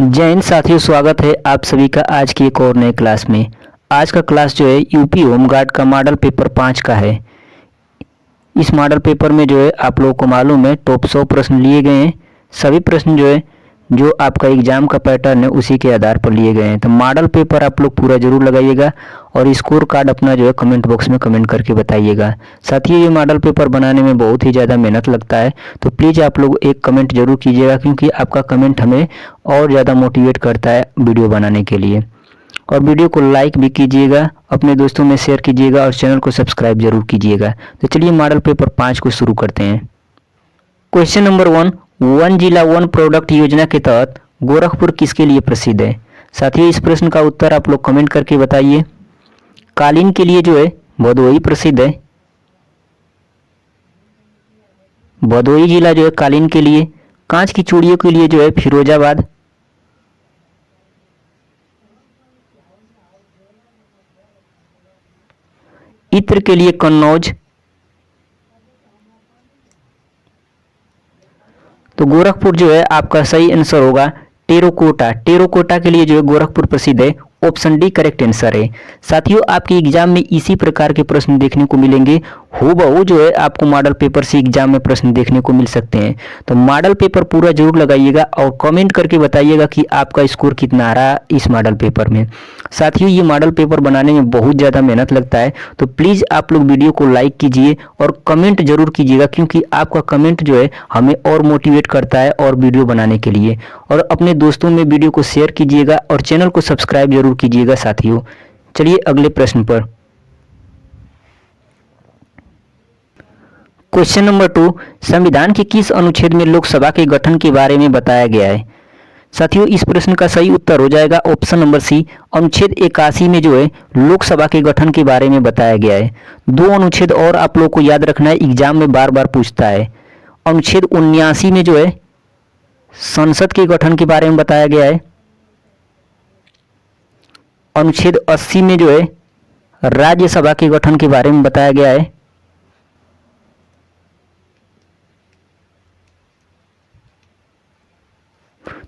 जय हिंद साथियों, स्वागत है आप सभी का आज की एक और नए क्लास में। आज का क्लास जो है यूपी होमगार्ड का मॉडल पेपर 5 का है। इस मॉडल पेपर में जो है आप लोगों को मालूम है टॉप 100 प्रश्न लिए गए हैं। सभी प्रश्न जो है जो आपका एग्जाम का पैटर्न है उसी के आधार पर लिए गए हैं। तो मॉडल पेपर आप लोग पूरा जरूर लगाइएगा और स्कोर कार्ड अपना जो है कमेंट बॉक्स में कमेंट करके बताइएगा। साथियों, ये मॉडल पेपर बनाने में बहुत ही ज़्यादा मेहनत लगता है, तो प्लीज़ आप लोग एक कमेंट जरूर कीजिएगा, क्योंकि आपका कमेंट हमें और ज़्यादा मोटिवेट करता है वीडियो बनाने के लिए। और वीडियो को लाइक भी कीजिएगा, अपने दोस्तों में शेयर कीजिएगा और चैनल को सब्सक्राइब जरूर कीजिएगा। तो चलिए मॉडल पेपर 5 को शुरू करते हैं। क्वेश्चन नंबर 1, वन जिला वन प्रोडक्ट योजना के तहत गोरखपुर किसके लिए प्रसिद्ध है? साथियों, इस प्रश्न का उत्तर आप लोग कमेंट करके बताइए। कालीन के लिए जो है भदोही प्रसिद्ध है। भदोही जिला जो है कालीन के लिए। कांच की चूड़ियों के लिए जो है फिरोजाबाद। इत्र के लिए कन्नौज। तो गोरखपुर जो है आपका सही आंसर होगा टेराकोटा। टेराकोटा के लिए जो है गोरखपुर प्रसिद्ध है। ऑप्शन डी करेक्ट आंसर है। साथियों, आपके एग्जाम में इसी प्रकार के प्रश्न देखने को मिलेंगे। हूबहू जो है आपको मॉडल पेपर से एग्जाम में प्रश्न देखने को मिल सकते हैं। तो मॉडल पेपर पूरा जरूर लगाइएगा और कमेंट करके बताइएगा कि आपका स्कोर कितना आ रहा इस मॉडल पेपर में। साथियों, ये मॉडल पेपर बनाने में बहुत ज़्यादा मेहनत लगता है, तो प्लीज़ आप लोग वीडियो को लाइक कीजिए और कमेंट जरूर कीजिएगा, क्योंकि आपका कमेंट जो है हमें और मोटिवेट करता है और वीडियो बनाने के लिए। और अपने दोस्तों में वीडियो को शेयर कीजिएगा और चैनल को सब्सक्राइब जरूर कीजिएगा। साथियों, चलिए अगले प्रश्न पर। क्वेश्चन नंबर 2, संविधान के किस अनुच्छेद में लोकसभा के गठन के बारे में बताया गया है? साथियों, इस प्रश्न का सही उत्तर हो जाएगा ऑप्शन नंबर सी, अनुच्छेद 81 में जो है लोकसभा के गठन के बारे में बताया गया है। दो अनुच्छेद और आप लोग को याद रखना है, एग्जाम में बार बार पूछता है। अनुच्छेद 79 में जो है संसद के गठन के बारे में बताया गया है। अनुच्छेद 80 में जो है राज्यसभा के गठन के बारे में बताया गया है।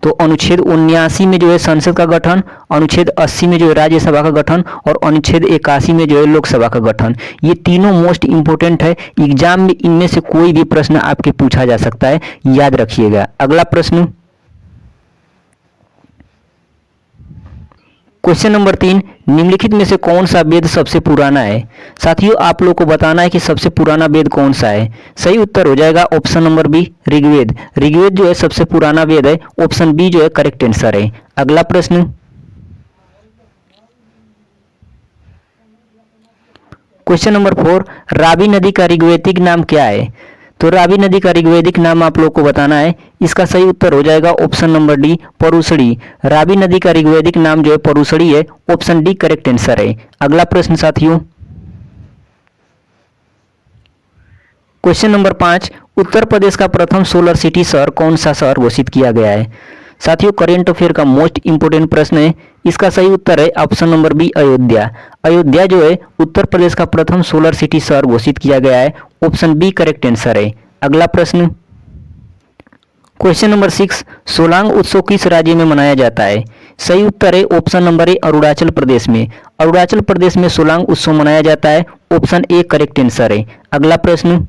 तो अनुच्छेद 79 में जो है संसद का गठन, अनुच्छेद 80 में जो है राज्यसभा का गठन और अनुच्छेद 81 में जो है लोकसभा का गठन। ये तीनों मोस्ट इंपोर्टेंट है। एग्जाम में इनमें से कोई भी प्रश्न आपके पूछा जा सकता है, याद रखिएगा। अगला प्रश्न, क्वेश्चन नंबर 3, निम्नलिखित में से कौन सा वेद सबसे पुराना है? साथियों, आप लोग को बताना है कि सबसे पुराना वेद कौन सा है। सही उत्तर हो जाएगा option number B, Rigveda. Rigveda जो है सबसे पुराना वेद है। ऑप्शन बी जो है करेक्ट आंसर है। अगला प्रश्न, क्वेश्चन नंबर 4, रावी नदी का ऋग्वैदिक नाम क्या है? तो रावी नदी का ऋग्वैदिक नाम आप लोग को बताना है। इसका सही उत्तर हो जाएगा ऑप्शन नंबर डी, परुशड़ी। रावी नदी का ऋग्वैदिक नाम जो है परुशड़ी है। ऑप्शन डी करेक्ट आंसर है। अगला प्रश्न साथियों, क्वेश्चन नंबर 5, उत्तर प्रदेश का प्रथम सोलर सिटी शहर कौन सा शहर घोषित किया गया है? साथियों, करेंट अफेयर का मोस्ट इंपोर्टेंट प्रश्न है। इसका सही उत्तर है option number B, Ayodhya. Ayodhya जो है उत्तर प्रदेश का प्रथम सोलर सिटी शहर घोषित किया गया है। ऑप्शन बी करेक्ट आंसर है। अगला प्रश्न, क्वेश्चन नंबर 6, सोलांग उत्सव किस राज्य में मनाया जाता है? सही उत्तर है ऑप्शन नंबर ए, अरुणाचल प्रदेश में। अरुणाचल प्रदेश में सोलांग उत्सव मनाया जाता है। ऑप्शन ए करेक्ट आंसर है। अगला प्रश्न,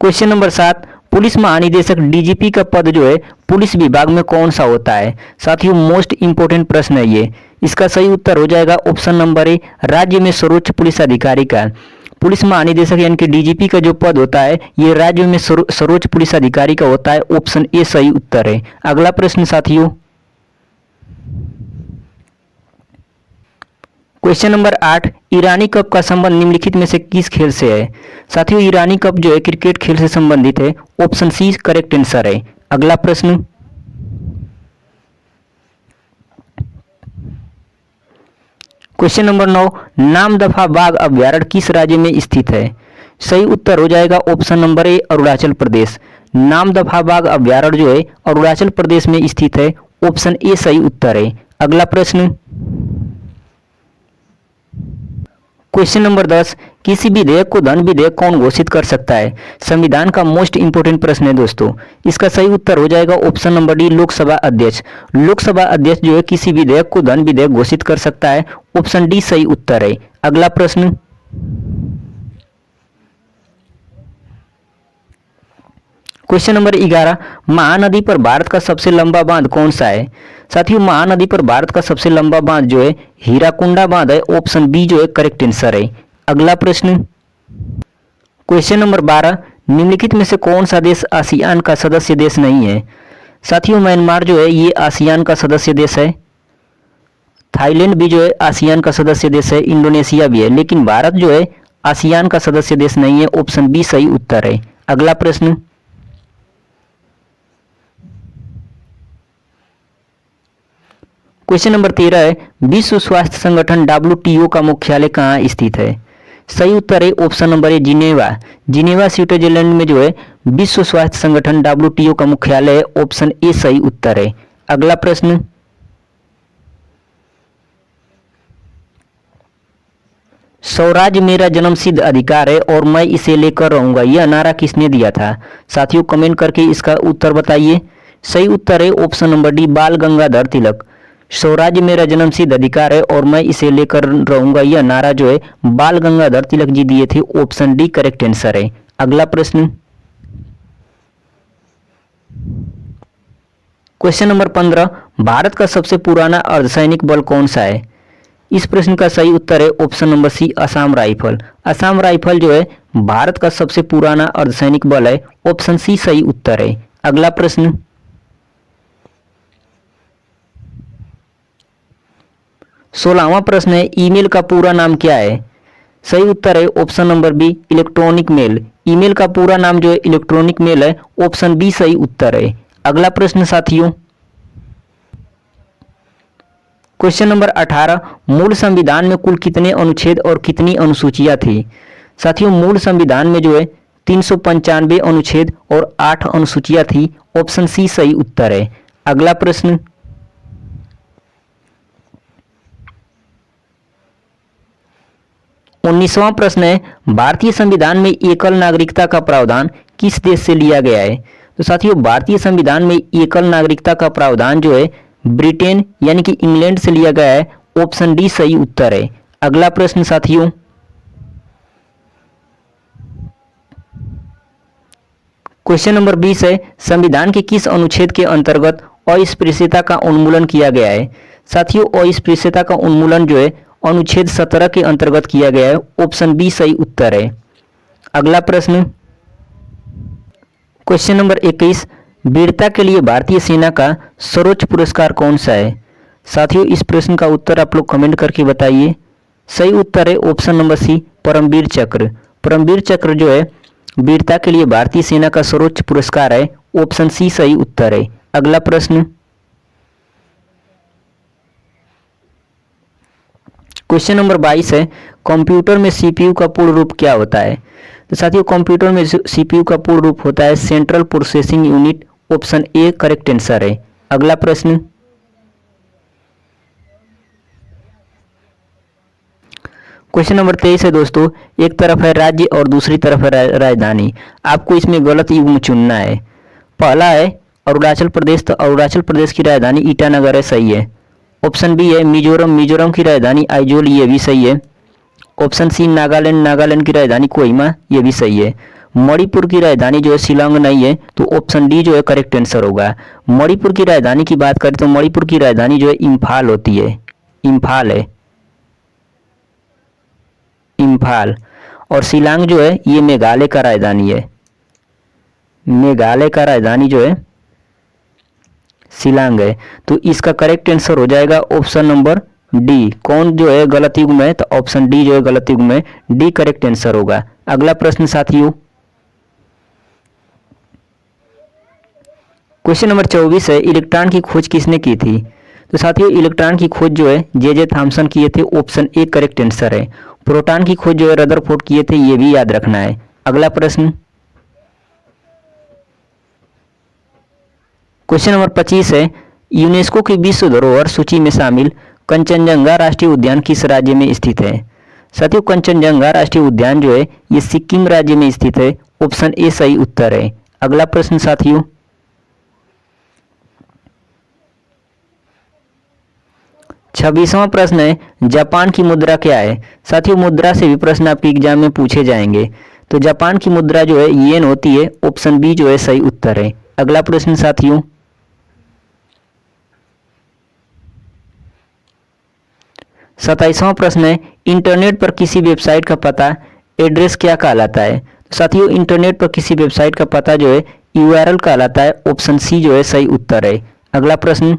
क्वेश्चन नंबर 7, पुलिस महानिदेशक डीजीपी का पद जो है पुलिस विभाग में कौन सा होता है? साथियों, मोस्ट इंपोर्टेंट प्रश्न है ये। इसका सही उत्तर हो जाएगा ऑप्शन नंबर ए, राज्य में सर्वोच्च पुलिस अधिकारी का। पुलिस महानिदेशक यानी कि डीजीपी का जो पद होता है ये राज्य में सर्वोच्च पुलिस अधिकारी का होता है। ऑप्शन ए सही उत्तर है। अगला प्रश्न साथियों, क्वेश्चन नंबर 8, ईरानी कप का संबंध निम्नलिखित में से किस खेल से है? साथियों, ईरानी कप जो है क्रिकेट खेल से संबंधित है। ऑप्शन सी करेक्ट आंसर है। अगला प्रश्न, क्वेश्चन नंबर 9, नामदफा बाघ अभ्यारण्य किस राज्य में स्थित है? सही उत्तर हो जाएगा ऑप्शन नंबर ए, अरुणाचल प्रदेश। नामदफा बाघ अभ्यारण्य जो है अरुणाचल प्रदेश में स्थित है। ऑप्शन ए सही उत्तर है। अगला प्रश्न, क्वेश्चन नंबर 10, किसी विधेयक को धन विधेयक कौन घोषित कर सकता है? संविधान का मोस्ट इंपोर्टेंट प्रश्न है दोस्तों। इसका सही उत्तर हो जाएगा ऑप्शन नंबर डी, लोकसभा अध्यक्ष। लोकसभा अध्यक्ष जो है किसी विधेयक को धन विधेयक घोषित कर सकता है। ऑप्शन डी सही उत्तर है। अगला प्रश्न, क्वेश्चन नंबर 11, महानदी पर भारत का सबसे लंबा बांध कौन सा है? साथियों, महानदी पर भारत का सबसे लंबा बांध जो है हीराकुंडा बांध है। ऑप्शन बी जो है करेक्ट आंसर है। अगला प्रश्न, क्वेश्चन नंबर 12, निम्नलिखित में से कौन सा देश आसियान का सदस्य देश नहीं है? साथियों, म्यांमार जो है ये आसियान का सदस्य देश है। थाईलैंड भी जो है आसियान का सदस्य देश है। इंडोनेशिया भी है, लेकिन भारत जो है आसियान का सदस्य देश नहीं है। ऑप्शन बी सही उत्तर है। अगला प्रश्न, क्वेश्चन नंबर 13 है, विश्व स्वास्थ्य संगठन WTO का मुख्यालय कहाँ स्थित है? सही उत्तर है ऑप्शन नंबर ए, जिनेवा। जिनेवा स्विट्जरलैंड में जो है विश्व स्वास्थ्य संगठन WTO का मुख्यालय है। ऑप्शन ए सही उत्तर है। अगला प्रश्न, स्वराज मेरा जन्मसिद्ध अधिकार है और मैं इसे लेकर रहूंगा, यह नारा किसने दिया था? साथियों, कमेंट करके इसका उत्तर बताइए। सही उत्तर है ऑप्शन नंबर डी, बाल गंगाधर तिलक। स्वराज मेरा जन्मसिद्ध अधिकार है और मैं इसे लेकर रहूंगा, यह नारा जो है बाल गंगाधर तिलक जी दिए थे। ऑप्शन डी करेक्ट आंसर है। अगला प्रश्न, क्वेश्चन नंबर 15, भारत का सबसे पुराना अर्धसैनिक बल कौन सा है? इस प्रश्न का सही उत्तर है option number C, Assam rifle. Assam rifle जो है भारत का सबसे पुराना अर्धसैनिक बल है। ऑप्शन सी सही उत्तर है। अगला प्रश्न, 16वां प्रश्न है, ईमेल का पूरा नाम क्या है? सही उत्तर है option number B, electronic mail. Email का पूरा नाम जो है इलेक्ट्रॉनिक मेल है। ऑप्शन बी सही उत्तर है। अगला प्रश्न साथियों, क्वेश्चन नंबर 18, मूल संविधान में कुल कितने अनुच्छेद और कितनी अनुसूचियां थी? साथियों, मूल संविधान में जो है 395 अनुच्छेद और 8 अनुसूचियां थी। ऑप्शन सी सही उत्तर है। अगला प्रश्न, उन्नीसवां प्रश्न है, भारतीय संविधान में एकल नागरिकता का प्रावधान किस देश से लिया गया है? तो साथियों, भारतीय संविधान में एकल नागरिकता का प्रावधान जो है ब्रिटेन यानी कि इंग्लैंड से लिया गया है। ऑप्शन डी सही उत्तर है। अगला प्रश्न साथियों, क्वेश्चन नंबर 20 है, संविधान के किस अनुच्छेद के अंतर्गत अस्पृश्यता का उन्मूलन किया गया है? साथियों, अस्पृश्यता का उन्मूलन जो है अनुच्छेद 17 के अंतर्गत किया गया है। ऑप्शन बी सही उत्तर है। अगला प्रश्न, क्वेश्चन नंबर 21, वीरता के लिए भारतीय सेना का सर्वोच्च पुरस्कार कौन सा है? साथियों, इस प्रश्न का उत्तर आप लोग कमेंट करके बताइए। सही उत्तर है ऑप्शन नंबर सी, परमवीर चक्र। परमवीर चक्र जो है वीरता के लिए भारतीय सेना का सर्वोच्च पुरस्कार है। ऑप्शन सी सही उत्तर है। अगला प्रश्न, क्वेश्चन नंबर 22 है, कंप्यूटर में सीपीयू का पूर्ण रूप क्या होता है? तो साथियों, कंप्यूटर में सीपीयू का पूर्ण रूप होता है central processing unit. Option A correct answer है। अगला प्रश्न, क्वेश्चन नंबर 23 है दोस्तों, एक तरफ है राज्य और दूसरी तरफ है राजधानी। आपको इसमें गलत युग्म चुनना है। पहला है अरुणाचल प्रदेश, तो अरुणाचल प्रदेश की राजधानी ईटानगर है, सही है। ऑप्शन बी है मिजोरम, मिजोरम की राजधानी आइजोल, ये भी सही है। ऑप्शन सी नागालैंड, नागालैंड की राजधानी कोहिमा, ये भी सही है। मणिपुर की राजधानी जो है शिलांग नहीं है, तो ऑप्शन डी जो है करेक्ट आंसर होगा। मणिपुर की राजधानी की बात करें तो मणिपुर की राजधानी जो है इम्फाल होती है, इम्फाल है, इम्फाल। और शिलांग जो है ये मेघालय का राजधानी है, मेघालय का राजधानी जो है शिलांग है। तो इसका करेक्ट आंसर हो जाएगा ऑप्शन नंबर डी। कौन जो है गलत युग्म है? तो ऑप्शन डी जो है गलत युग्म है, डी करेक्ट आंसर होगा। अगला प्रश्न साथियों, क्वेश्चन नंबर 24 है, इलेक्ट्रॉन की खोज किसने की थी? तो साथियों, इलेक्ट्रॉन की खोज जो है जे थॉमसन किए थे। ऑप्शन ए करेक्ट आंसर है। प्रोटॉन की खोज जो है रदरफोर्ड किए थे, ये भी याद रखना है। अगला प्रश्न, क्वेश्चन नंबर 25 है, यूनेस्को की विश्व धरोहर सूची में शामिल कंचनजंगा राष्ट्रीय उद्यान किस राज्य में स्थित है? साथियों कंचनजंगा राष्ट्रीय उद्यान जो है ये सिक्किम राज्य में स्थित है। ऑप्शन ए सही उत्तर है। अगला प्रश्न साथियों, 26वां प्रश्न है, जापान की मुद्रा क्या है। साथियों मुद्रा से भी प्रश्न आपके एग्जाम में पूछे जाएंगे। तो जापान की मुद्रा जो है येन होती है। ऑप्शन बी जो है सही उत्तर है। अगला प्रश्न साथियों, 27वां प्रश्न है, इंटरनेट पर किसी वेबसाइट का पता एड्रेस क्या कहलाता है। साथियों इंटरनेट पर किसी वेबसाइट का पता जो है यूआरएल कहलाता है। ऑप्शन सी जो है सही उत्तर है। अगला प्रश्न,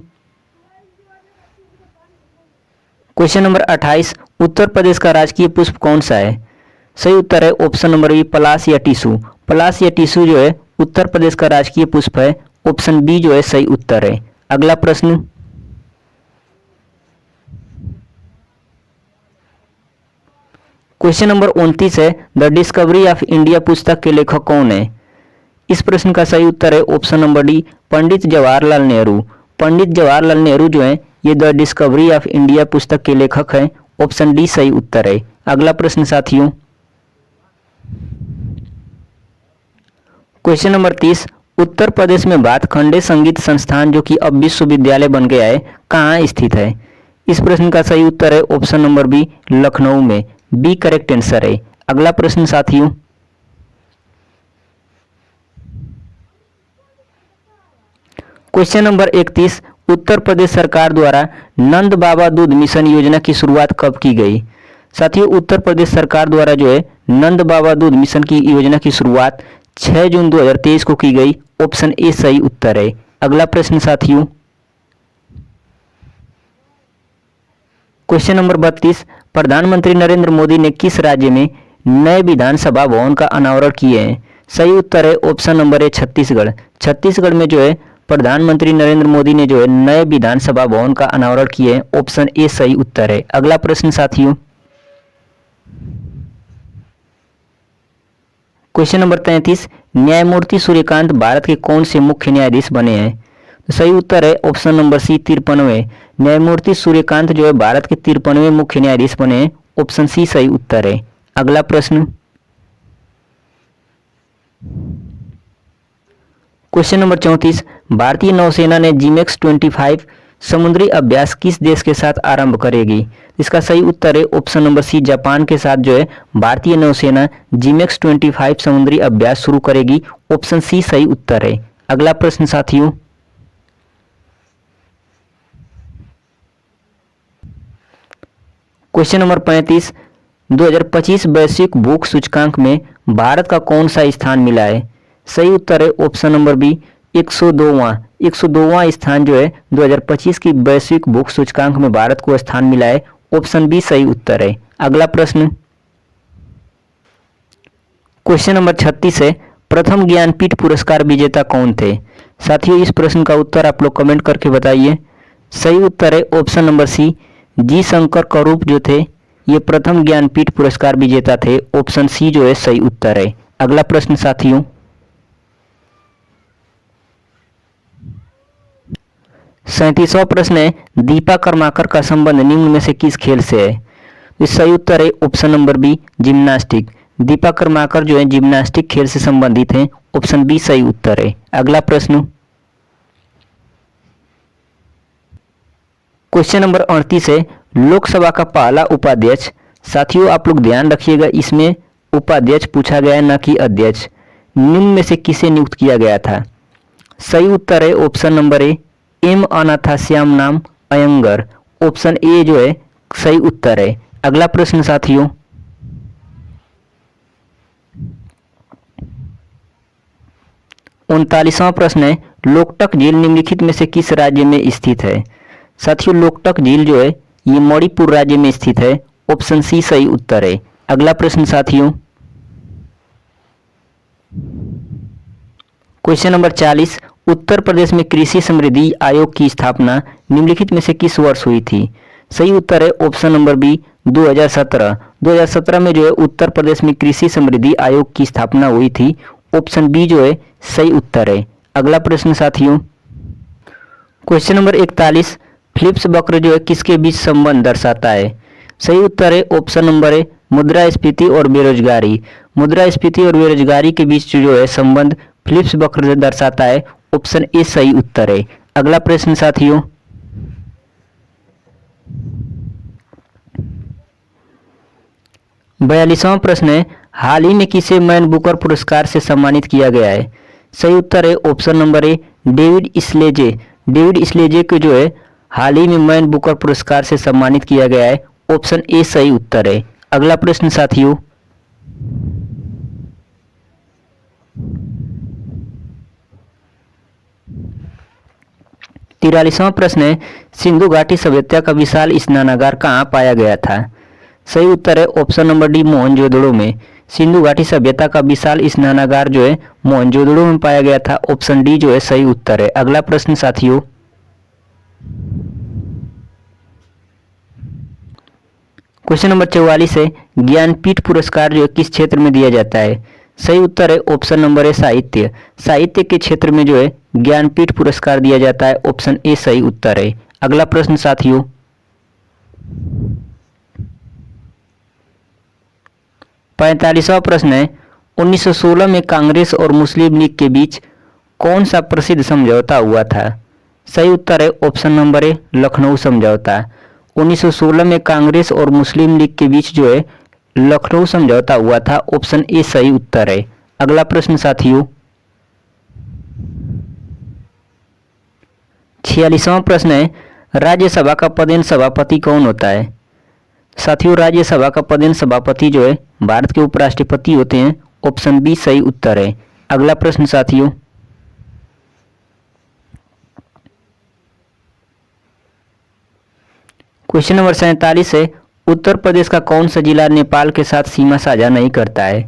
क्वेश्चन नंबर 28, उत्तर प्रदेश का राजकीय पुष्प कौन सा है। सही उत्तर है ऑप्शन नंबर बी पलास या टीसू। पलास या टीसू जो है उत्तर प्रदेश का राजकीय पुष्प है। ऑप्शन बी जो है सही उत्तर है। अगला प्रश्न, क्वेश्चन नंबर 29 है, द डिस्कवरी ऑफ इंडिया पुस्तक के लेखक कौन है। इस प्रश्न का सही उत्तर है option number D Pandit Jawaharlal Nehru. Pandit Jawaharlal Nehru जो है ये द डिस्कवरी ऑफ इंडिया पुस्तक के लेखक हैं। ऑप्शन डी सही उत्तर है। अगला प्रश्न साथियों, क्वेश्चन नंबर 30, उत्तर प्रदेश में भातखंडे संगीत संस्थान जो कि अब विश्वविद्यालय बन गया है कहाँ स्थित है। इस प्रश्न का सही उत्तर है ऑप्शन नंबर बी लखनऊ में। बी करेक्ट आंसर है। अगला प्रश्न साथियों, क्वेश्चन नंबर 31, उत्तर प्रदेश सरकार द्वारा नंद बाबा दूध मिशन योजना की शुरुआत कब की गई। साथियों उत्तर प्रदेश सरकार द्वारा जो है नंद बाबा दूध मिशन की योजना की शुरुआत 6 जून 2023 को की गई। ऑप्शन ए सही उत्तर है। अगला प्रश्न साथियों, क्वेश्चन नंबर 32, प्रधानमंत्री नरेंद्र मोदी ने किस राज्य में नए विधानसभा भवन का अनावरण किए हैं। सही उत्तर है ऑप्शन नंबर ए छत्तीसगढ़। छत्तीसगढ़ में जो है प्रधानमंत्री नरेंद्र मोदी ने जो है नए विधानसभा भवन का अनावरण किए हैं। ऑप्शन ए सही उत्तर है। अगला प्रश्न साथियों, क्वेश्चन नंबर 33, न्यायमूर्ति सूर्यकांत भारत के कौन से मुख्य न्यायाधीश बने हैं। तो सही उत्तर है ऑप्शन नंबर सी 53वें। न्यायमूर्ति सूर्यकांत जो है भारत के 53वें मुख्य न्यायाधीश बने हैं। ऑप्शन सी सही उत्तर है। अगला प्रश्न, क्वेश्चन नंबर 34, भारतीय नौसेना ने जिमेक्स 25 समुद्री अभ्यास किस देश के साथ आरंभ करेगी। इसका सही उत्तर है ऑप्शन नंबर सी जापान के साथ जो है भारतीय नौसेना जिमेक्स 25 समुद्री अभ्यास शुरू करेगी। ऑप्शन सी सही उत्तर है। अगला प्रश्न साथियों, क्वेश्चन नंबर 35, 2025 वैश्विक भूख सूचकांक में भारत का कौन सा स्थान मिला है। सही उत्तर है ऑप्शन नंबर बी 102वां स्थान जो है 2025 की वैश्विक भूख सूचकांक में भारत को स्थान मिला है। ऑप्शन बी सही उत्तर है। अगला प्रश्न, क्वेश्चन नंबर 36 है, प्रथम ज्ञानपीठ पुरस्कार विजेता कौन थे। साथियों इस प्रश्न का उत्तर आप लोग कमेंट करके बताइए। सही उत्तर है ऑप्शन नंबर सी जी शंकर करूप जो थे ये प्रथम ज्ञानपीठ पुरस्कार विजेता थे। ऑप्शन सी जो है सही उत्तर है। अगला प्रश्न साथियों, 37वां प्रश्न है, दीपा कर्माकर का संबंध निम्न में से किस खेल से है। इस सही उत्तर है option number B gymnastic. Deepa Karmakar जो है जिम्नास्टिक खेल से संबंधित हैं। ऑप्शन बी सही उत्तर है। अगला प्रश्न, क्वेश्चन नंबर 38 है, लोकसभा का पहला उपाध्यक्ष। साथियों आप लोग ध्यान रखिएगा इसमें उपाध्यक्ष पूछा गया है न कि अध्यक्ष। निम्न में से किसे नियुक्त किया गया था। सही उत्तर है ऑप्शन नंबर ए एम अनाथास्याम नाम अयंगर। ऑप्शन ए जो है सही उत्तर है। अगला प्रश्न साथियों, उनतालीसवां प्रश्न है, लोकटक झील निम्नलिखित में से किस राज्य में स्थित है। साथियों लोकटक झील जो है ये मणिपुर राज्य में स्थित है। ऑप्शन सी सही उत्तर है। अगला प्रश्न साथियों, क्वेश्चन नंबर 40, उत्तर प्रदेश में कृषि समृद्धि आयोग की स्थापना निम्नलिखित में से किस वर्ष हुई थी। सही उत्तर है ऑप्शन नंबर बी 2017। 2017 में जो है उत्तर प्रदेश में कृषि समृद्धि आयोग की स्थापना हुई थी। ऑप्शन बी जो है सही उत्तर है। अगला प्रश्न साथियों, क्वेश्चन नंबर 41, फिलिप्स वक्र जो है किसके बीच संबंध दर्शाता है। सही उत्तर है ऑप्शन नंबर ए मुद्रास्फीति और बेरोजगारी। मुद्रास्फीति और बेरोजगारी के बीच जो है संबंध फिलिप्स वक्र दर्शाता है। ऑप्शन ए सही उत्तर है। अगला प्रश्न साथियों, 42वां प्रश्न है, हाल ही में किसे मैन बुकर पुरस्कार से सम्मानित किया गया है? सही उत्तर है ऑप्शन नंबर ए डेविड स्लेजे। डेविड स्लेजे को जो है हाल ही में मैन बुकर पुरस्कार से सम्मानित किया गया है। ऑप्शन ए सही उत्तर है। अगला प्रश्न साथियों, 43वां प्रश्न है, सिंधु घाटी सभ्यता का विशाल स्नानागार कहाँ पाया गया था? सही उत्तर है ऑप्शन नंबर डी मोहनजोदड़ो में। सिंधु घाटी सभ्यता का विशाल स्नानागार जो है मोहनजोदड़ो में पाया गया था। ऑप्शन डी जो है सही उत्तर है। अगला प्रश्न साथियों, क्वेश्चन नंबर 44 है, ज्ञानपीठ पुरस्कार जो है किस क्षेत्र में दिया जाता है? सही उत्तर है ऑप्शन नंबर ए साहित्य। साहित्य के क्षेत्र में जो है ज्ञानपीठ पुरस्कार दिया जाता है। ऑप्शन ए सही उत्तर है। अगला प्रश्न साथियों, 45वां प्रश्न है, 1916 में कांग्रेस और मुस्लिम लीग के बीच कौन सा प्रसिद्ध समझौता हुआ था? सही उत्तर है ऑप्शन नंबर ए लखनऊ समझौता। 1916 में कांग्रेस और मुस्लिम लीग के बीच जो है लखनऊ समझौता हुआ था। ऑप्शन ए सही उत्तर है। अगला प्रश्न साथियों, 46वां प्रश्न है, राज्यसभा का पदेन सभापति कौन होता है? साथियों, राज्यसभा का पदेन सभापति जो है भारत के उपराष्ट्रपति होते हैं। ऑप्शन बी सही उत्तर है। अगला प्रश्न साथियों, क्वेश्चन नंबर 47 है, उत्तर प्रदेश का कौन सा जिला नेपाल के साथ सीमा साझा नहीं करता है?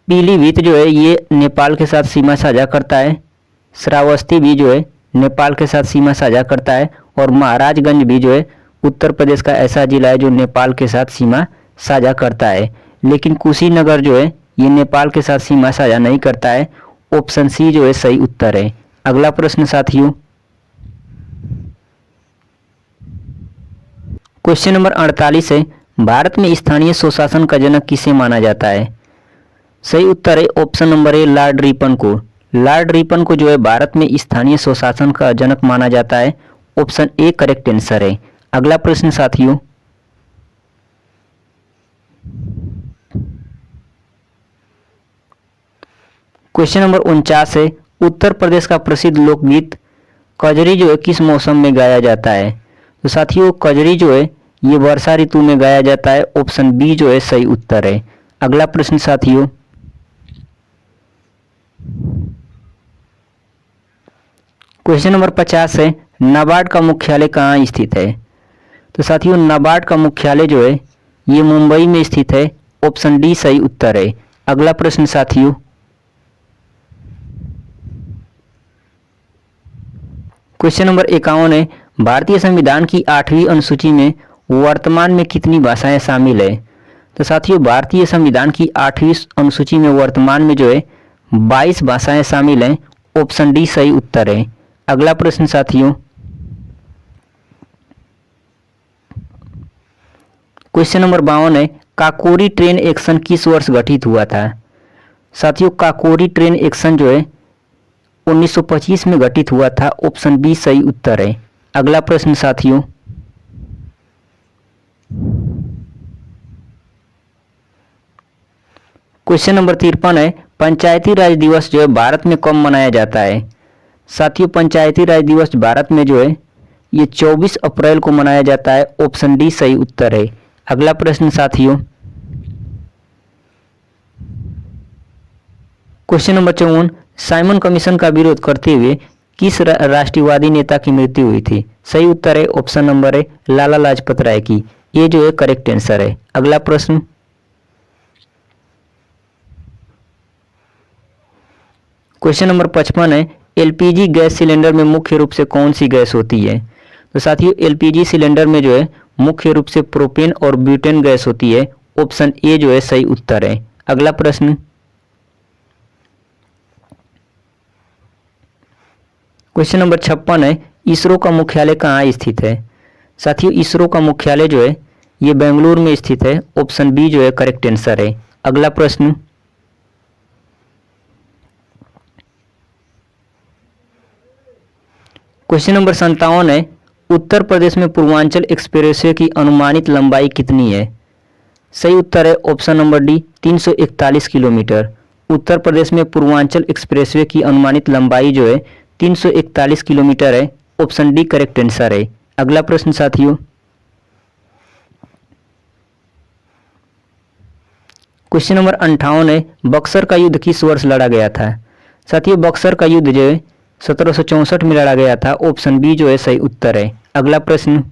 पीलीभीत जो है ये नेपाल के साथ सीमा साझा करता है। श्रावस्ती भी जो है नेपाल के साथ सीमा साझा करता है। और महाराजगंज भी जो है उत्तर प्रदेश का ऐसा जिला है जो नेपाल के साथ सीमा साझा करता है। लेकिन कुशीनगर जो है ये नेपाल के साथ सीमा साझा नहीं करता है। ऑप्शन सी जो है सही उत्तर है। अगला प्रश्न साथियों, क्वेश्चन नंबर 48 है, भारत में स्थानीय स्वशासन का जनक किसे माना जाता है? सही उत्तर है ऑप्शन नंबर ए लॉर्ड रिपन को। लॉर्ड रिपन को जो है भारत में स्थानीय स्वशासन का जनक माना जाता है। ऑप्शन ए करेक्ट आंसर है। अगला प्रश्न साथियों, क्वेश्चन नंबर 49 है, उत्तर प्रदेश का प्रसिद्ध लोकगीत कजरी जो है किस मौसम में गाया जाता है? तो साथियों, कजरी जो है ये वर्षा ऋतु में गाया जाता है। ऑप्शन बी जो है सही उत्तर है। अगला प्रश्न साथियों, क्वेश्चन नंबर 50 है, नाबार्ड का मुख्यालय कहाँ स्थित है? तो साथियों, नाबार्ड का मुख्यालय जो है ये मुंबई में स्थित है। ऑप्शन डी सही उत्तर है। अगला प्रश्न साथियों, क्वेश्चन नंबर 51 है, भारतीय संविधान की 8वीं अनुसूची में वर्तमान में कितनी भाषाएं शामिल है? तो साथियों, भारतीय संविधान की 8वीं अनुसूची में वर्तमान में जो है 22 भाषाएं शामिल हैं। ऑप्शन डी सही उत्तर है। अगला प्रश्न साथियों, क्वेश्चन नंबर 52 है, काकोरी ट्रेन एक्शन किस वर्ष गठित हुआ था? साथियों, काकोरी ट्रेन एक्शन जो है 1925 में गठित हुआ था। ऑप्शन बी सही उत्तर है। अगला प्रश्न साथियों, क्वेश्चन नंबर 53 है, पंचायती राज दिवस जो है भारत में कब मनाया जाता है? साथियों, पंचायती राज दिवस भारत में जो है ये 24 अप्रैल को मनाया जाता है। ऑप्शन डी सही उत्तर है। अगला प्रश्न साथियों, क्वेश्चन नंबर 54, साइमन कमीशन का विरोध करते हुए किस राष्ट्रवादी नेता की मृत्यु हुई थी? सही उत्तर है ऑप्शन नंबर है लाला लाजपत राय की। ये जो है करेक्ट आंसर है। अगला प्रश्न, क्वेश्चन नंबर 55 है, एलपीजी गैस सिलेंडर में मुख्य रूप से कौन सी गैस होती है? तो साथियों, एलपीजी सिलेंडर में जो है मुख्य रूप से प्रोपेन और ब्यूटेन गैस होती है। ऑप्शन ए जो है सही उत्तर है। अगला प्रश्न, क्वेश्चन नंबर 56 है, इसरो का मुख्यालय कहाँ स्थित है? साथियों, इसरो का मुख्यालय जो है ये बेंगलुरु में स्थित है। ऑप्शन बी जो है करेक्ट आंसर है। अगला प्रश्न, क्वेश्चन नंबर 57 है, उत्तर प्रदेश में पूर्वांचल एक्सप्रेसवे की अनुमानित लंबाई कितनी है? सही उत्तर है option number D 341 kilometre. Uttar Pradesh में पूर्वांचल एक्सप्रेसवे की अनुमानित लंबाई जो है 341 किलोमीटर है। ऑप्शन डी करेक्ट आंसर है। अगला प्रश्न साथियों, क्वेश्चन नंबर 58 है, बक्सर का युद्ध किस वर्ष लड़ा गया था? साथियों बक्सर का युद्ध जो है 1764 में लड़ा गया था। ऑप्शन बी जो है सही उत्तर है। अगला प्रश्न,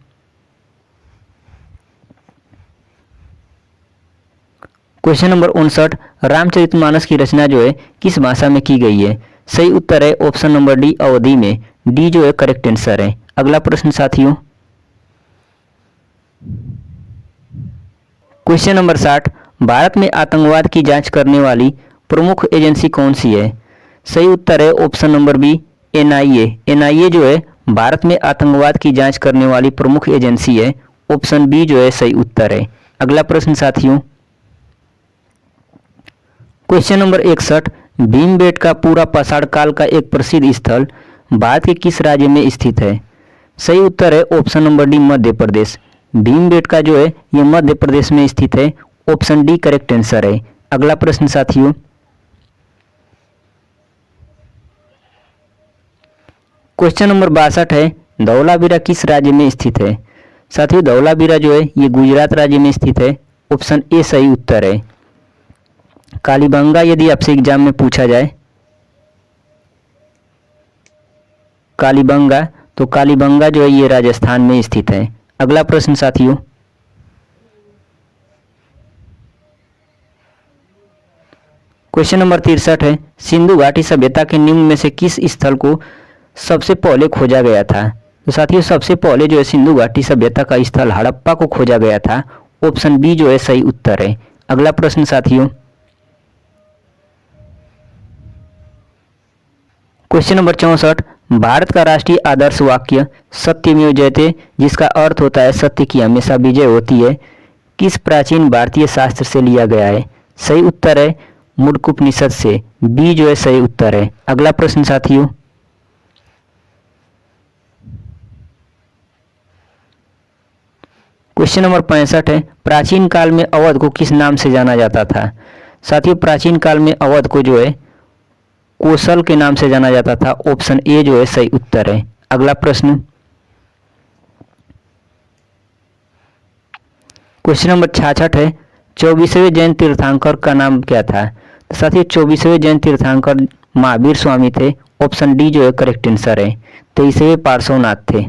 क्वेश्चन नंबर 59, रामचरितमानस की रचना जो है किस भाषा में की गई है? सही उत्तर है ऑप्शन नंबर डी अवधी में। डी जो है करेक्ट आंसर है। अगला प्रश्न साथियों, क्वेश्चन नंबर 60, भारत में आतंकवाद की जांच करने वाली प्रमुख एजेंसी कौन सी है? सही उत्तर है option number B NIA. NIA जो है भारत में आतंकवाद की जांच करने वाली प्रमुख एजेंसी है। ऑप्शन बी जो है सही उत्तर है। अगला प्रश्न साथियों, क्वेश्चन नंबर 61, भीमबेटका पूरा पाषाण काल का एक प्रसिद्ध स्थल भारत के किस राज्य में स्थित है? सही उत्तर है option number D Madhya Pradesh. Bhimbetka जो है ये मध्य प्रदेश में स्थित है। ऑप्शन डी करेक्ट आंसर है। अगला प्रश्न साथियों, क्वेश्चन नंबर 62 है, धौलावीरा किस राज्य में स्थित है? साथियों धौलावीरा जो है ये गुजरात राज्य में स्थित है। ऑप्शन ए सही उत्तर है। कालीबंगा यदि आपसे एग्जाम में पूछा जाए कालीबंगा, तो कालीबंगा जो है ये राजस्थान में स्थित है। अगला प्रश्न साथियों, क्वेश्चन नंबर 63 है, सिंधु घाटी सभ्यता के निम्न में से किस स्थल को सबसे पहले खोजा गया था? तो साथियों सबसे पहले जो है सिंधु घाटी सभ्यता का स्थल हड़प्पा को खोजा गया था। ऑप्शन बी जो है सही उत्तर है। अगला प्रश्न साथियों, क्वेश्चन नंबर 64, भारत का राष्ट्रीय आदर्श वाक्य सत्यमेव जयते, जिसका अर्थ होता है सत्य की हमेशा विजय होती है, किस प्राचीन भारतीय शास्त्र से लिया गया है? सही उत्तर है मुंडकोपनिषद से। बी जो है सही उत्तर है। अगला प्रश्न साथियों, क्वेश्चन नंबर 65 है, प्राचीन काल में अवध को किस नाम से जाना जाता था? साथियों प्राचीन काल में अवध को जो है कौशल के नाम से जाना जाता था। ऑप्शन ए जो है सही उत्तर है। अगला प्रश्न, क्वेश्चन नंबर 66 है, 24वें जैन तीर्थंकर का नाम क्या था? तो साथियों 24वें जैन तीर्थंकर महावीर स्वामी थे। ऑप्शन डी जो है करेक्ट आंसर है। 23वें पार्श्वनाथ थे।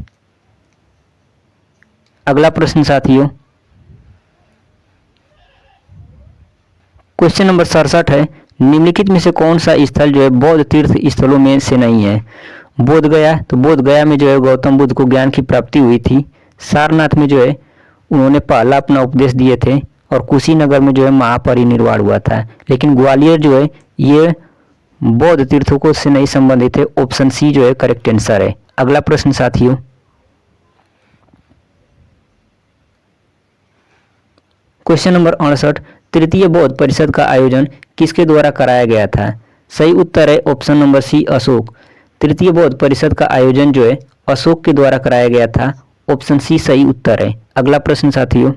अगला प्रश्न साथियों, क्वेश्चन नंबर 67 है, निम्नलिखित में से कौन सा स्थल जो है बौद्ध तीर्थ स्थलों में से नहीं है? बोध गया, तो बोध गया में जो है गौतम बुद्ध को ज्ञान की प्राप्ति हुई थी। सारनाथ में जो है उन्होंने पहला अपना उपदेश दिए थे और कुशीनगर में जो है महापरिनिर्वाण हुआ था। लेकिन ग्वालियर जो है ये बौद्ध तीर्थों को से नहीं संबंधित है। ऑप्शन सी जो है करेक्ट आंसर है। अगला प्रश्न साथियों, क्वेश्चन नंबर 68, तृतीय बौद्ध परिषद का आयोजन किसके द्वारा कराया गया था? सही उत्तर है ऑप्शन नंबर सी अशोक। तृतीय बौद्ध परिषद का आयोजन जो है अशोक के द्वारा कराया गया था। ऑप्शन सी सही उत्तर है। अगला प्रश्न साथियों,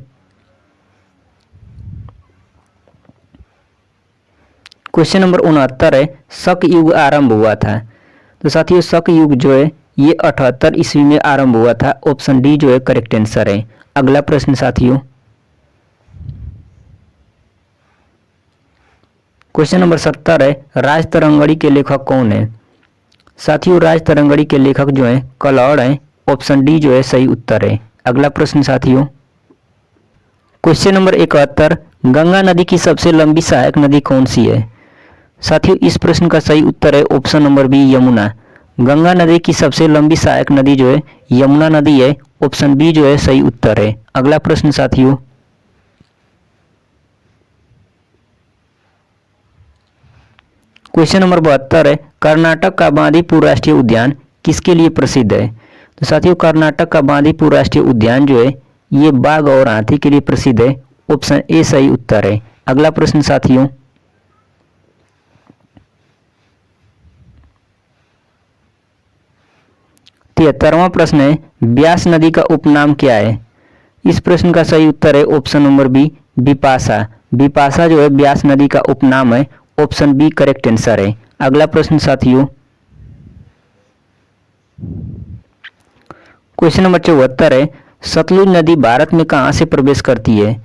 क्वेश्चन नंबर 69 है, शक युग आरंभ हुआ था? तो साथियों शक युग जो है ये 78 ईस्वी में आरंभ हुआ था। ऑप्शन डी जो है करेक्ट आंसर है। अगला प्रश्न साथियों, क्वेश्चन नंबर 70 है, राज तरंगड़ी के लेखक कौन है? साथियों राज तरंगड़ी के लेखक जो हैं कलौड़ हैं। ऑप्शन डी जो है सही उत्तर है। अगला प्रश्न साथियों, क्वेश्चन नंबर 71, गंगा नदी की सबसे लंबी सहायक नदी कौन सी है? साथियों इस प्रश्न का सही उत्तर है option number B Yamuna. Ganga नदी की सबसे लंबी सहायक नदी जो है यमुना नदी है। ऑप्शन बी जो है सही उत्तर है। अगला प्रश्न साथियों, क्वेश्चन नंबर 72 है, कर्नाटक का बांदीपुर राष्ट्रीय उद्यान किसके लिए प्रसिद्ध है? तो साथियों कर्नाटक का बांदीपुर राष्ट्रीय उद्यान जो है ये बाघ और हाथी के लिए प्रसिद्ध है। ऑप्शन ए सही उत्तर है। अगला प्रश्न साथियों, 73वां प्रश्न है, ब्यास नदी का उपनाम क्या है? इस प्रश्न का सही उत्तर है option number B, Bipasha. Bipasha जो है ब्यास नदी का उपनाम है। ऑप्शन बी करेक्ट आंसर है। अगला प्रश्न साथियों, क्वेश्चन नंबर 74 है, सतलुज नदी भारत में कहां से प्रवेश करती है?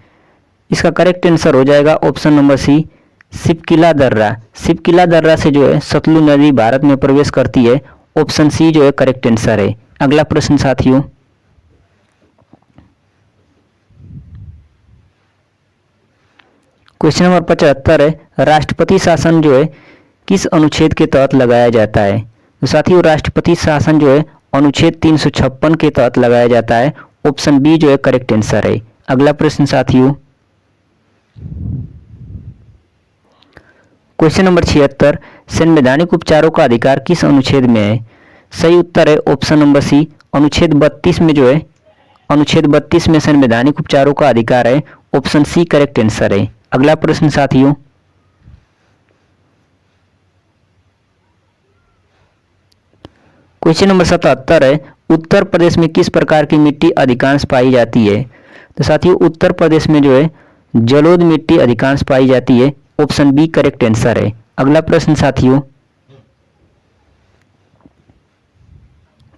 इसका करेक्ट आंसर हो जाएगा ऑप्शन नंबर सी, सिपकिला दर्रा। सिपकिला दर्रा से जो है सतलुज नदी भारत में प्रवेश करती है। ऑप्शन सी जो है करेक्ट आंसर है। अगला प्रश्न साथियों, क्वेश्चन नंबर 75 है, राष्ट्रपति शासन जो है किस अनुच्छेद के तहत लगाया जाता है? तो साथियों राष्ट्रपति शासन जो है अनुच्छेद 356 के तहत लगाया जाता है। ऑप्शन बी जो है करेक्ट आंसर है। अगला प्रश्न साथियों, क्वेश्चन नंबर 76, संवैधानिक उपचारों का अधिकार किस अनुच्छेद में है? सही उत्तर है ऑप्शन नंबर सी, अनुच्छेद 32 में जो है अनुच्छेद 32 में संवैधानिक उपचारों का अधिकार है। ऑप्शन सी करेक्ट आंसर है। अगला प्रश्न साथियों, क्वेश्चन नंबर 77 है, उत्तर प्रदेश में किस प्रकार की मिट्टी अधिकांश पाई जाती है? तो साथियों उत्तर प्रदेश में जो है जलोढ़ मिट्टी अधिकांश पाई जाती है। ऑप्शन बी करेक्ट आंसर है। अगला प्रश्न साथियों,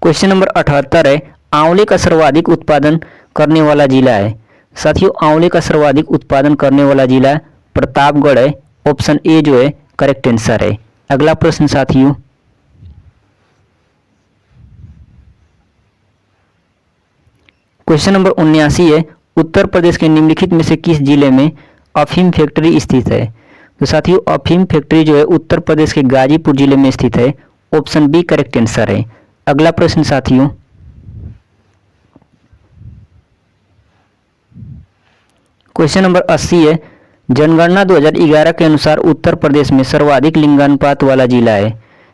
क्वेश्चन नंबर 78 है, आंवले का सर्वाधिक उत्पादन करने वाला जिला है? साथियों आंवले का सर्वाधिक उत्पादन करने वाला जिला प्रतापगढ़ है। ऑप्शन ए जो है करेक्ट आंसर है। अगला प्रश्न साथियों, क्वेश्चन नंबर 79 है, उत्तर प्रदेश के निम्नलिखित में से किस जिले में अफीम फैक्ट्री स्थित है? तो साथियों अफीम फैक्ट्री जो है उत्तर प्रदेश के गाजीपुर जिले में स्थित है। ऑप्शन बी करेक्ट आंसर है। अगला प्रश्न साथियों, क्वेश्चन नंबर 80 है, जनगणना 2011 के अनुसार उत्तर प्रदेश में सर्वाधिक लिंगानुपात वाला जिला है?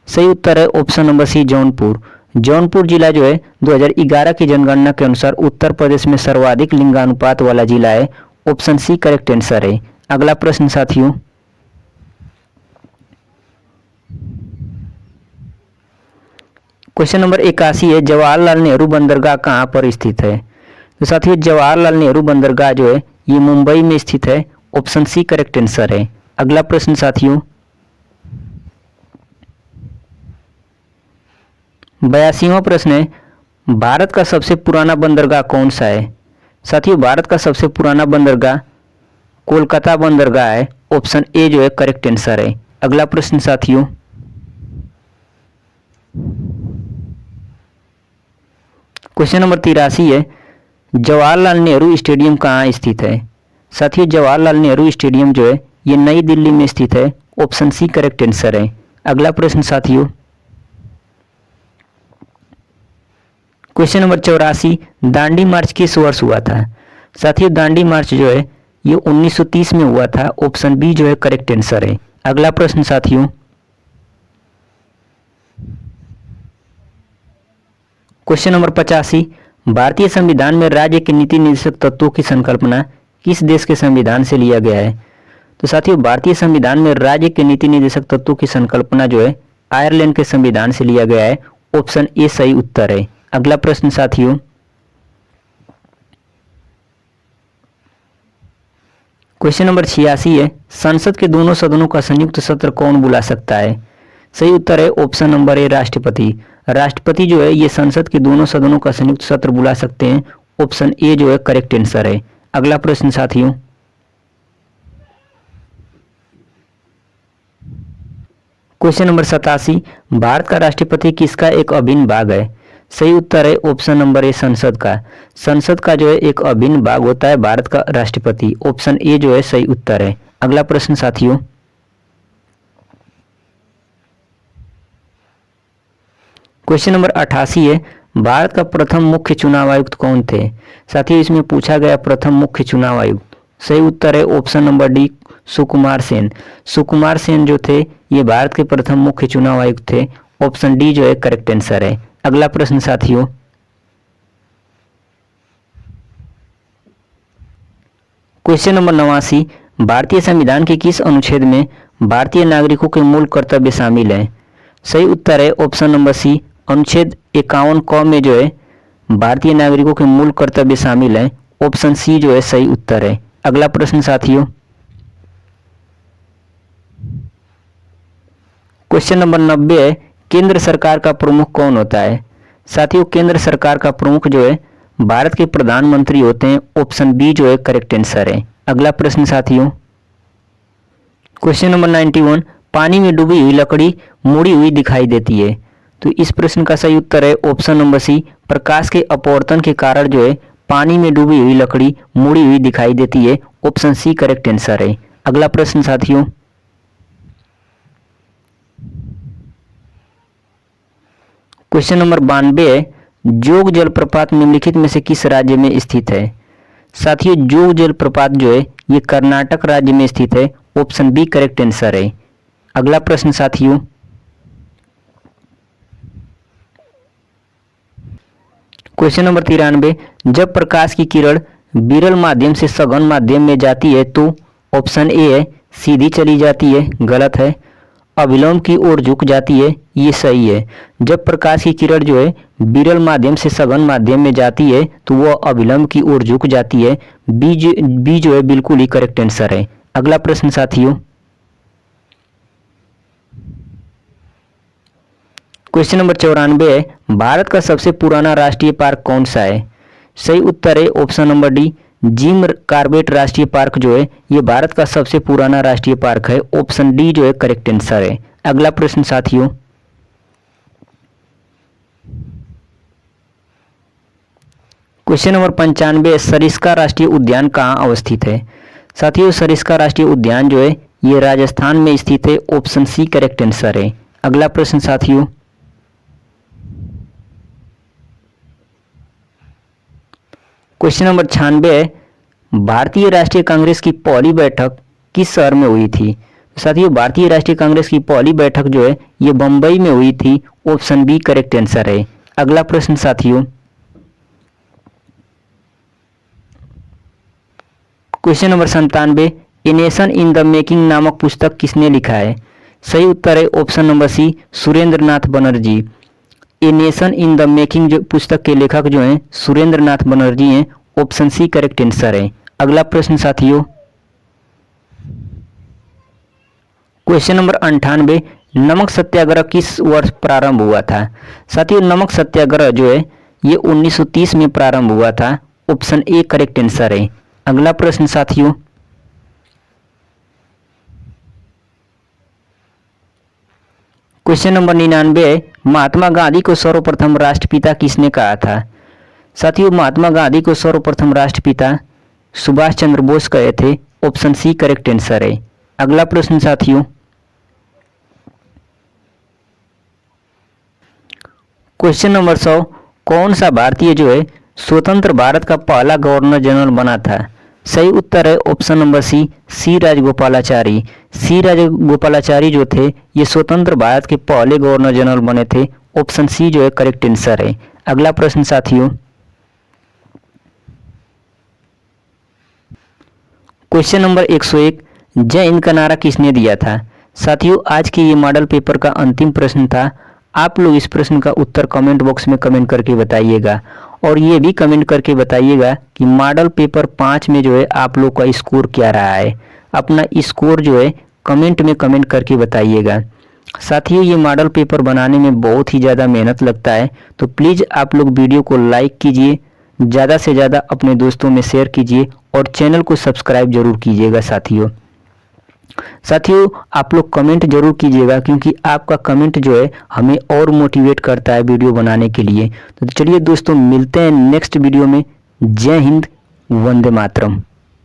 सही उत्तर है option number C, Jaunpur. Jaunpur जिला जो है 2011 की जनगणना के अनुसार उत्तर प्रदेश में सर्वाधिक लिंगानुपात वाला जिला है। ऑप्शन सी करेक्ट आंसर है। अगला प्रश्न साथियों, क्वेश्चन नंबर 81 है, जवाहरलाल नेहरू बंदरगाह कहाँ पर स्थित है? तो साथियों जवाहरलाल नेहरू बंदरगाह जो है ये मुंबई में स्थित है। ऑप्शन सी करेक्ट आंसर है। अगला प्रश्न साथियों, 82वां प्रश्न है, भारत का सबसे पुराना बंदरगाह कौन सा है? साथियों भारत का सबसे पुराना बंदरगाह कोलकाता बंदरगाह है। ऑप्शन ए जो है करेक्ट आंसर है। अगला प्रश्न साथियों, क्वेश्चन नंबर 83 है, जवाहरलाल नेहरू स्टेडियम कहाँ स्थित है? साथियों जवाहरलाल नेहरू स्टेडियम जो है ये नई दिल्ली में स्थित है। ऑप्शन सी करेक्ट आंसर है। अगला प्रश्न साथियों, क्वेश्चन नंबर 84, दांडी मार्च किस वर्ष हुआ था? साथियों दांडी मार्च जो है ये 1930 में हुआ था। ऑप्शन बी जो है करेक्ट आंसर है। अगला प्रश्न साथियों, क्वेश्चन नंबर 85, भारतीय संविधान में राज्य के नीति निर्देशक तत्वों की संकल्पना किस देश के संविधान से लिया गया है? तो साथियों भारतीय संविधान में राज्य के नीति निर्देशक तत्वों की संकल्पना जो है आयरलैंड के संविधान से लिया गया है। ऑप्शन ए सही उत्तर है। अगला प्रश्न साथियों, क्वेश्चन नंबर 86 है, संसद के दोनों सदनों का संयुक्त सत्र कौन बुला सकता है? सही उत्तर है ऑप्शन नंबर ए, राष्ट्रपति। राष्ट्रपति जो है ये संसद के दोनों सदनों का संयुक्त सत्र बुला सकते हैं। ऑप्शन ए जो है करेक्ट आंसर है। अगला प्रश्न साथियों, क्वेश्चन नंबर 87, भारत का राष्ट्रपति किसका एक अभिन्न भाग है? सही उत्तर है ऑप्शन नंबर ए, संसद का। संसद का जो है एक अभिन्न भाग होता है भारत का राष्ट्रपति। ऑप्शन ए जो है सही उत्तर है। अगला प्रश्न साथियों, क्वेश्चन नंबर 88 है, भारत का प्रथम मुख्य चुनाव आयुक्त कौन थे? साथियों इसमें पूछा गया प्रथम मुख्य चुनाव आयुक्त। सही उत्तर है option number D, Sukumar Sen. Sukumar Sen जो थे ये भारत के प्रथम मुख्य चुनाव आयुक्त थे। ऑप्शन डी जो है करेक्ट आंसर है। अगला प्रश्न साथियों, क्वेश्चन नंबर 89, भारतीय संविधान के किस अनुच्छेद में भारतीय नागरिकों के मूल कर्तव्य शामिल हैं? सही उत्तर है ऑप्शन नंबर सी, अनुच्छेद 51 क में जो है भारतीय नागरिकों के मूल कर्तव्य शामिल हैं। ऑप्शन सी जो है सही उत्तर है। अगला प्रश्न साथियों, क्वेश्चन नंबर 90 है, केंद्र सरकार का प्रमुख कौन होता है? साथियों, केंद्र सरकार का प्रमुख जो है भारत के प्रधानमंत्री होते हैं। ऑप्शन बी जो है करेक्ट आंसर है। अगला प्रश्न साथियों, क्वेश्चन नंबर 91, पानी में डूबी हुई लकड़ी मुड़ी हुई दिखाई देती है। तो इस प्रश्न का सही उत्तर है ऑप्शन नंबर सी, प्रकाश के अपवर्तन के कारण जो है पानी में डूबी हुई लकड़ी मुड़ी हुई दिखाई देती है। ऑप्शन सी करेक्ट आंसर है। अगला प्रश्न साथियों, क्वेश्चन नंबर 92 है, जोग जलप्रपात निम्नलिखित में से किस राज्य में स्थित है? साथियों, जोग जलप्रपात जो है ये कर्नाटक राज्य में स्थित है। ऑप्शन बी करेक्ट आंसर है। अगला प्रश्न साथियों, क्वेश्चन नंबर 93, जब प्रकाश की किरण विरल माध्यम से सघन माध्यम में जाती है तो ऑप्शन ए है सीधी चली जाती है, गलत है। अविलोम की ओर झुक जाती है, ये सही है। जब प्रकाश की किरण जो है विरल माध्यम से सघन माध्यम में जाती है तो वह अविलंब की ओर झुक जाती है। बी जो है बिल्कुल ही करेक्ट आंसर है। अगला प्रश्न साथियों, क्वेश्चन नंबर 94 है, भारत का सबसे पुराना राष्ट्रीय पार्क कौन सा है? सही उत्तर है option number D, Jim Corbett राष्ट्रीय पार्क जो है ये भारत का सबसे पुराना राष्ट्रीय पार्क है। ऑप्शन डी जो है करेक्ट आंसर है। अगला प्रश्न साथियों, क्वेश्चन नंबर 95, सरिस्का राष्ट्रीय उद्यान कहाँ अवस्थित है? साथियों, सरिस्का राष्ट्रीय उद्यान जो है ये राजस्थान में स्थित है। ऑप्शन सी करेक्ट आंसर है। अगला प्रश्न साथियों, क्वेश्चन नंबर 96 है, भारतीय राष्ट्रीय कांग्रेस की पहली बैठक किस शहर में हुई थी? साथियों, भारतीय राष्ट्रीय कांग्रेस की पहली बैठक जो है ये बंबई में हुई थी। ऑप्शन बी करेक्ट आंसर है। अगला प्रश्न साथियों, question number 97, a nation in the making नामक पुस्तक किसने लिखा है? सही उत्तर है option number C, Surendra Nath Banerjee. A nation in the making जो पुस्तक के लेखक जो हैं सुरेंद्र नाथ बनर्जी हैं। ऑप्शन सी करेक्ट आंसर है। अगला प्रश्न साथियों, क्वेश्चन नंबर 98, नमक सत्याग्रह किस वर्ष प्रारंभ हुआ था? साथियों, नमक सत्याग्रह जो है ये 1930 में प्रारंभ हुआ था। ऑप्शन ए करेक्ट आंसर है। अगला प्रश्न साथियों, क्वेश्चन नंबर 99 है, महात्मा गांधी को सर्वप्रथम राष्ट्रपिता किसने कहा था? साथियों, महात्मा गांधी को सर्वप्रथम राष्ट्रपिता सुभाष चंद्र बोस कहे थे। ऑप्शन सी करेक्ट आंसर है। अगला प्रश्न साथियों, क्वेश्चन नंबर 100, कौन सा भारतीय जो है स्वतंत्र भारत का पहला गवर्नर जनरल बना था? सही उत्तर है ऑप्शन नंबर सी राजगोपालाचारी। सी राजगोपालाचारी जो थे ये स्वतंत्र भारत के पहले गवर्नर जनरल बने थे। ऑप्शन सी जो है करेक्ट आंसर है। अगला प्रश्न साथियों, क्वेश्चन नंबर 101, जय हिंद का नारा किसने दिया था? साथियों, आज के ये मॉडल पेपर का अंतिम प्रश्न था। आप लोग इस प्रश्न का उत्तर कमेंट बॉक्स में कमेंट करके बताइएगा और ये भी कमेंट करके बताइएगा कि मॉडल पेपर 5 में जो है आप लोग का स्कोर क्या रहा है। अपना स्कोर जो है कमेंट में कमेंट करके बताइएगा। साथियों, ये मॉडल पेपर बनाने में बहुत ही ज़्यादा मेहनत लगता है, तो प्लीज़ आप लोग वीडियो को लाइक कीजिए, ज़्यादा से ज़्यादा अपने दोस्तों में शेयर कीजिए और चैनल को सब्सक्राइब जरूर कीजिएगा। साथियों, आप लोग कमेंट जरूर कीजिएगा क्योंकि आपका कमेंट जो है हमें और मोटिवेट करता है वीडियो बनाने के लिए। तो चलिए दोस्तों, मिलते हैं नेक्स्ट वीडियो में। जय हिंद, वंदे मातरम।